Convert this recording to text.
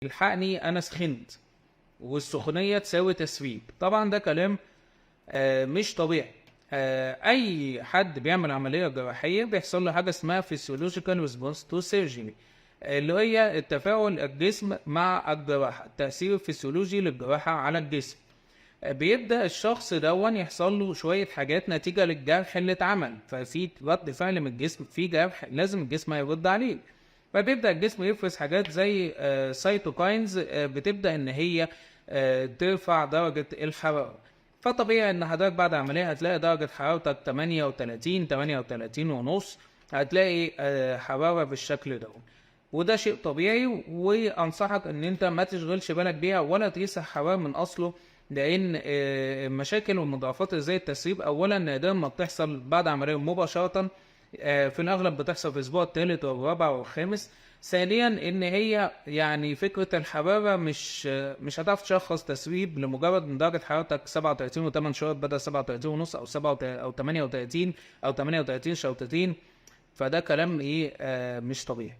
الحقني انا سخنت، والسخونيه تساوي تسريب. طبعا ده كلام مش طبيعي. اي حد بيعمل عمليه جراحيه بيحصل له حاجه اسمها physiological response to surgery، اللي هي التفاعل الجسم مع الجراحه، التاثير الفسيولوجي للجراحه على الجسم. بيبدا الشخص دون يحصل له شويه حاجات نتيجه للجرح اللي اتعمل، ففي رد فعل من الجسم، في جرح لازم الجسم يرد عليه. فبيبدا الجسم يفرز حاجات زي سيتوكاينز، بتبدا ان هي ترفع درجه الحراره. فطبيعي ان حضرتك بعد عمليه هتلاقي درجه حرارتك 38 ونص، هتلاقي حراره بالشكل ده، وده شيء طبيعي. وانصحك ان انت ما تشغلش بالك بيها ولا تقيس الحراره من اصله، لان المشاكل والمضاعفات زي التسريب اولا نادرا ما بتحصل بعد عمليه مباشره، في الاغلب بتحصل في الاسبوع الثالث والرابع والخامس. ثانيا ان هي يعني فكره الحراره مش هتعرف تشخص تسريب لمجرد ان درجه حرارتك 37 و8 شهور بدل 37 ونص او 7 او 38 او 38 شرطتين. فده كلام ايه مش طبيعي.